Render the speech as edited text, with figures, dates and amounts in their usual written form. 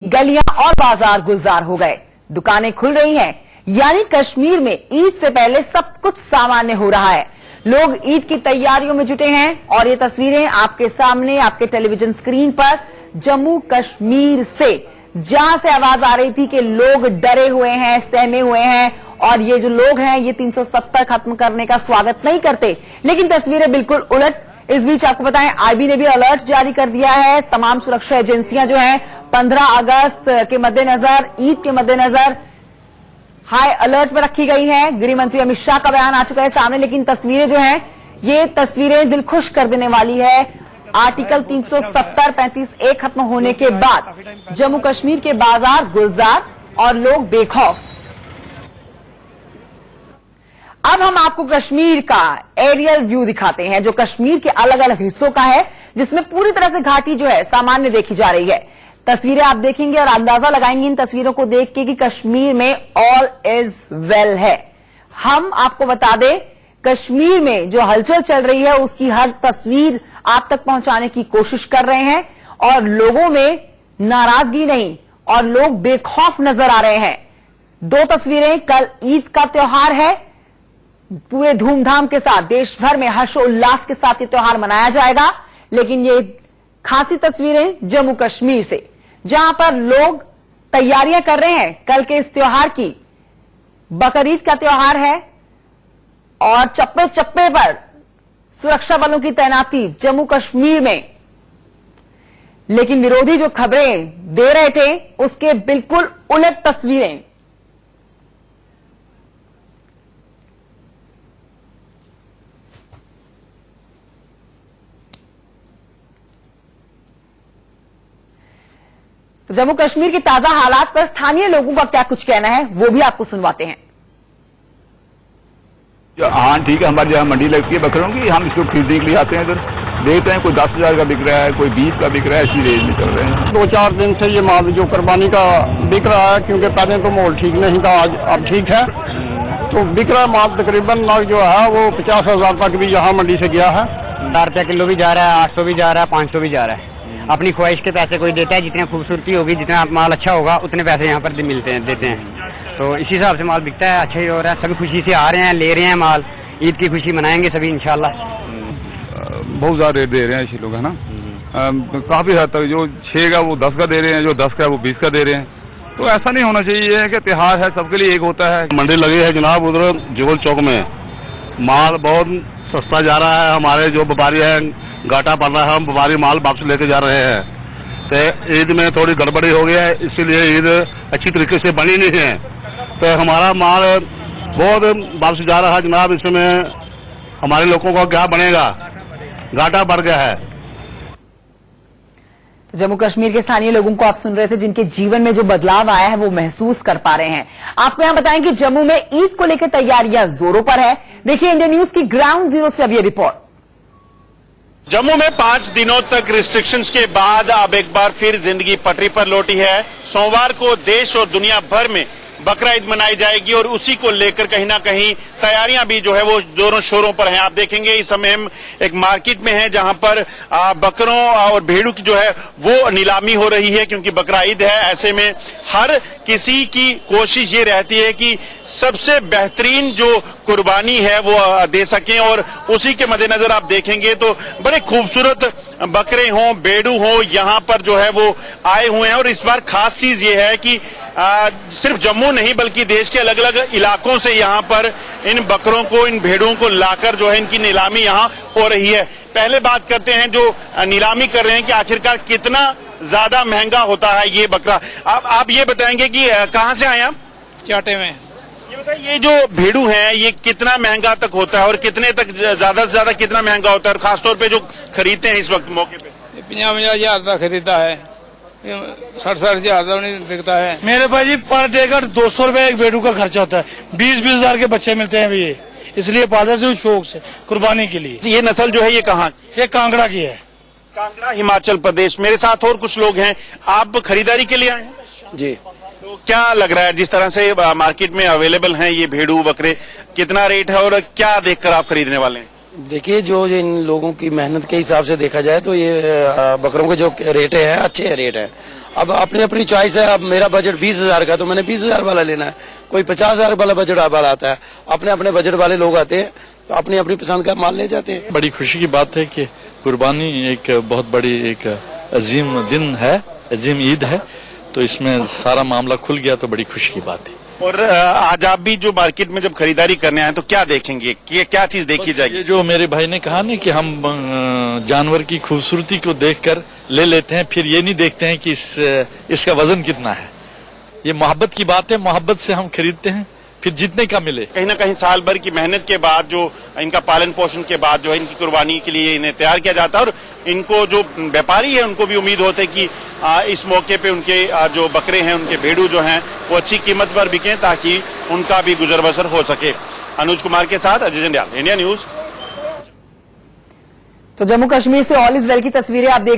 गलियां और बाजार गुलजार हो गए, दुकानें खुल रही हैं, यानी कश्मीर में ईद से पहले सब कुछ सामान्य हो रहा है। लोग ईद की तैयारियों में जुटे हैं और ये तस्वीरें आपके सामने आपके टेलीविजन स्क्रीन पर जम्मू कश्मीर से, जहां से आवाज आ रही थी कि लोग डरे हुए हैं, सहमे हुए हैं और ये जो लोग हैं ये 370 खत्म करने का स्वागत नहीं करते। लेकिन तस्वीरें बिल्कुल उलट। इस बीच आपको बताएं, आईबी ने भी अलर्ट जारी कर दिया है। तमाम सुरक्षा एजेंसियां जो हैं 15 अगस्त के मद्देनजर, ईद के मद्देनजर हाई अलर्ट पर रखी गई हैं। गृह मंत्री अमित शाह का बयान आ चुका है सामने, लेकिन तस्वीरें जो हैं ये तस्वीरें दिल खुश कर देने वाली है। आर्टिकल 370-35A खत्म होने के बाद जम्मू कश्मीर के बाजार गुलजार और लोग बेखौफ। अब हम आपको कश्मीर का एरियल व्यू दिखाते हैं, जो कश्मीर के अलग अलग हिस्सों का है, जिसमें पूरी तरह से घाटी जो है सामान्य देखी जा रही है। तस्वीरें आप देखेंगे और अंदाजा लगाएंगे इन तस्वीरों को देख के कि कश्मीर में ऑल इज वेल है। हम आपको बता दें, कश्मीर में जो हलचल चल रही है उसकी हर तस्वीर आप तक पहुंचाने की कोशिश कर रहे हैं और लोगों में नाराजगी नहीं और लोग बेखौफ नजर आ रहे हैं। दो तस्वीरें, कल ईद का त्योहार है, पूरे धूमधाम के साथ देश भर में हर्षोल्लास के साथ ये त्योहार मनाया जाएगा। लेकिन ये खासी तस्वीरें जम्मू कश्मीर से, जहां पर लोग तैयारियां कर रहे हैं कल के इस त्योहार की। बकरीद का त्योहार है और चप्पे चप्पे पर सुरक्षा बलों की तैनाती जम्मू कश्मीर में। लेकिन विरोधी जो खबरें दे रहे थे उसके बिल्कुल उलट तस्वीरें। तो जम्मू कश्मीर के ताजा हालात पर स्थानीय लोगों का क्या कुछ कहना है वो भी आपको सुनवाते हैं। हाँ ठीक है, हमारी जहाँ मंडी लगती है बकरों की, हम इसको खरीदने के लिए आते हैं। इधर देखते हैं कोई 10,000 का बिक रहा है, कोई 20 का बिक रहा है, इसी रेंज में चल रहे हैं। 2-4 दिन से ये माल जो कुर्बानी का बिक रहा है, क्योंकि पहले तो माहौल ठीक नहीं था, आज अब ठीक है तो बिक रहा है माल। तकरीबन जो है वो 50,000 तक भी यहाँ मंडी से गया है। 4 रुपया किलो भी जा रहा है, 800 भी जा रहा है, 500 भी जा रहा है। अपनी ख्वाहिश के पैसे कोई देता है, जितनी खूबसूरती होगी, जितना माल अच्छा होगा उतने पैसे यहाँ पर मिलते हैं, देते हैं। तो इसी हिसाब से माल बिकता है, अच्छा ही हो रहा है। सभी खुशी से आ रहे हैं, ले रहे हैं माल, ईद की खुशी मनाएंगे सभी इंशाल्लाह। बहुत ज्यादा रेट दे रहे हैं ऐसे लोग, है ना। काफी हद तक जो 6 का वो 10 का दे रहे हैं, जो 10 का वो 20 का दे रहे हैं। तो ऐसा नहीं होना चाहिए कि त्योहार है सबके लिए एक होता है। मंडी लगी है जनाब उधर जुगल चौक में, माल बहुत सस्ता जा रहा है। हमारे जो व्यापारी है घाटा पड़ रहा है, हम व्यापारी माल वापस लेके जा रहे हैं। तो ईद में थोड़ी गड़बड़ी हो गया है, इसीलिए ईद अच्छी तरीके से बनी नहीं है, तो हमारा माल बहुत वापस जा रहा है जनाब। इसमें हमारे लोगों का क्या बनेगा, घाटा बढ़ गया है। तो जम्मू कश्मीर के स्थानीय लोगों को आप सुन रहे थे, जिनके जीवन में जो बदलाव आया है वो महसूस कर पा रहे हैं। आपको यहां बताएं कि जम्मू में ईद को लेकर तैयारियां जोरों पर है। देखिए इंडिया न्यूज की ग्राउंड जीरो से अब ये रिपोर्ट। जम्मू में 5 दिनों तक रिस्ट्रिक्शंस के बाद अब एक बार फिर जिंदगी पटरी पर लौटी है। सोमवार को देश और दुनिया भर में बकरा ईद मनाई जाएगी और उसी को लेकर कहीं ना कहीं तैयारियां भी जो है वो जोरों शोरों पर हैं। आप देखेंगे इस समय हम एक मार्केट में हैं जहां पर बकरों और भेड़ों की जो है वो नीलामी हो रही है, क्योंकि बकरा ईद है। ऐसे में हर किसी की कोशिश ये रहती है कि सबसे बेहतरीन जो कुर्बानी है वो दे सकें, और उसी के मद्देनजर आप देखेंगे तो बड़े खूबसूरत बकरे हों, बेड़ू हों, यहाँ पर जो है वो आए हुए हैं। और इस बार खास चीज ये है कि सिर्फ जम्मू नहीं बल्कि देश के अलग अलग इलाकों से यहाँ पर इन बकरों को, इन भेड़ों को लाकर जो है इनकी नीलामी यहाँ हो रही है। पहले बात करते हैं जो नीलामी कर रहे हैं कि आखिरकार कितना ज्यादा महंगा होता है ये बकरा। आप ये बताएंगे कि कहाँ से आए आप? चाटे में। ये बताइए, ये जो भेड़ू है ये कितना महंगा तक होता है और कितने तक ज्यादा से ज्यादा कितना महंगा होता है, और खासतौर पे जो खरीदते हैं इस वक्त मौके पे? 50-50 हजार तक खरीदता है, 60-60 हजार नहीं बिकता है। मेरे भाई जी पर डे का 200 रुपए एक बेडू का खर्चा होता है। 20-20 हजार के बच्चे मिलते हैं ये, इसलिए पालते से शौक से कुर्बानी के लिए। ये नस्ल जो है ये कहाँ? ये कांगड़ा की है, कांगड़ा हिमाचल प्रदेश। मेरे साथ और कुछ लोग हैं, आप खरीदारी के लिए आए हैं? जी। तो क्या लग रहा है जिस तरह से मार्केट में अवेलेबल हैं ये भेड़ू बकरे, कितना रेट है और क्या देखकर आप खरीदने वाले हैं? देखिए जो इन लोगों की मेहनत के हिसाब से देखा जाए तो ये बकरों के जो रेट है अच्छे रेट है। अब अपनी अपनी चॉइस है। अब मेरा बजट 20,000 का तो मैंने 20,000 वाला लेना है। कोई 50,000 वाला बजट वाला आता है। अपने अपने बजट वाले लोग आते हैं तो अपनी अपनी पसंद का माल ले जाते हैं। बड़ी खुशी की बात है कि कुर्बानी एक बहुत बड़ी एक अजीम दिन है, अजीम ईद है, तो इसमें सारा मामला खुल गया तो बड़ी खुशी की बात है। और आज आप भी जो मार्केट में जब खरीदारी करने आए तो क्या देखेंगे, क्या चीज देखी जाएगी? ये जो मेरे भाई ने कहा ना कि हम जानवर की खूबसूरती को देखकर ले लेते हैं, फिर ये नहीं देखते हैं कि इसका वजन कितना है। ये मोहब्बत की बात है, मोहब्बत से हम खरीदते हैं, फिर जितने का मिले। कहीं ना कहीं साल भर की मेहनत के बाद जो इनका पालन पोषण के बाद जो है इनकी कुर्बानी के लिए इन्हें तैयार किया जाता है और इनको जो व्यापारी है उनको भी उम्मीद होती है कि इस मौके पे उनके जो बकरे हैं, उनके भेड़ू जो हैं वो अच्छी कीमत पर बिकें ताकि उनका भी गुजर बसर हो सके। अनुज कुमार के साथ अजय जंडियाल, इंडिया न्यूज। तो जम्मू कश्मीर से ऑल इज वेल की तस्वीरें आप देख